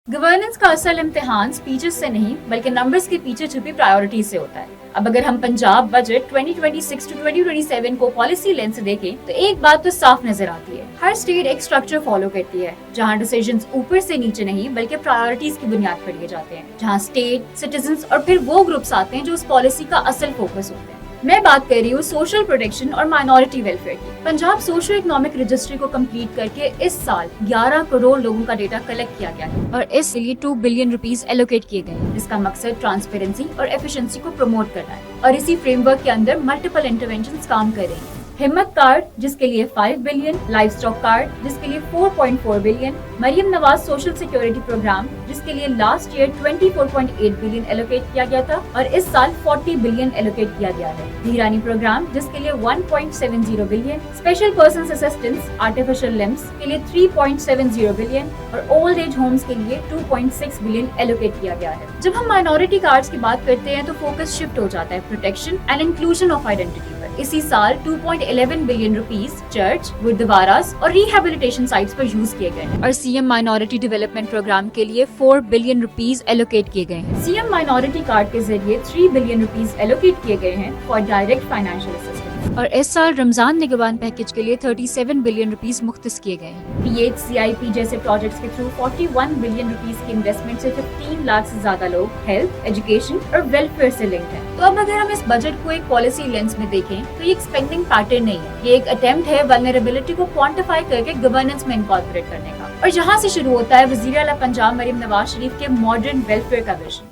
Governance का असल इम्तिहान स्पीचेस से नहीं बल्कि नंबर्स के पीछे छुपी प्रायोरिटीज से होता है। अब अगर हम पंजाब बजट 2026 टू 2027 को पॉलिसी लेंस से देखें तो एक बात तो साफ नजर आती है, हर स्टेट एक स्ट्रक्चर फॉलो करती है जहां डिसीजंस ऊपर से नीचे नहीं बल्कि प्रायोरिटीज की बुनियाद पर लिए जाते हैं, जहां स्टेट, सिटीजंस और फिर वो ग्रुप्स आते हैं जो उस पॉलिसी का असल फोकस होते हैं। मैं बात कर रही हूँ सोशल प्रोटेक्शन और माइनॉरिटी वेलफेयर की। पंजाब सोशो इकोनॉमिक रजिस्ट्री को कंप्लीट करके इस साल 11 करोड़ लोगों का डेटा कलेक्ट किया गया है और इसके लिए 2 बिलियन रुपीस एलोकेट किए गए हैं, जिसका मकसद ट्रांसपेरेंसी और एफिशिएंसी को प्रमोट करना है। और इसी फ्रेमवर्क के अंदर मल्टीपल इंटरवेंशंस काम कर रही हैं। हिम्मत कार्ड जिसके लिए 5 बिलियन, लाइफ स्टॉक कार्ड जिसके लिए 4.4 billion, Maryam Nawaz social security program जिसके लिए लास्ट ईयर 24.8 बिलियन एलोकेट किया गया था और इस साल 40 बिलियन एलोकेट किया गया है। धीरानी प्रोग्राम जिसके लिए 1.70 billion, special person assistance artificial limbs के लिए 3.70 बिलियन और ओल्ड एज होम्स के लिए 2.6 बिलियन एलोकेट किया गया है। जब हम माइनॉरिटी कार्ड्स की बात करते हैं तो फोकस शिफ्ट हो जाता है protection and inclusion of identity पर। इसी साल 2.11 बिलियन रुपीस चर्च, गुरुद्वारास और रिहेबिलिटेशन साइट्स पर यूज किए गए हैं और सीएम माइनॉरिटी डेवलपमेंट प्रोग्राम के लिए 4 बिलियन रुपीस एलोकेट किए गए हैं। सीएम माइनॉरिटी कार्ड के जरिए 3 बिलियन रुपीस एलोकेट किए गए हैं फॉर डायरेक्ट फाइनेंशियल असिस्टेंस और इस साल रमजान निगहबान पैकेज के लिए 37 बिलियन रुपीस मुख्तस किए गए हैं। PHCIP जैसे प्रोजेक्ट्स के थ्रू 41 बिलियन रुपीस की इन्वेस्टमेंट से 15 लाख से ज्यादा लोग हेल्थ, एजुकेशन और वेलफेयर से लिंक्ड हैं। तो अब अगर हम इस बजट को एक पॉलिसी लेंस में देखें तो ये एक स्पेंडिंग पैटर्न नहीं है, ये एक अटेम्प्ट है वल्नरेबिलिटी को क्वांटिफाई करके गवर्नेंस में इनकॉर्पोरेट करने का। और जहाँ से शुरू होता है वजीर आला पंजाब मरियम नवाज शरीफ के मॉडर्न वेलफेयर का विजन।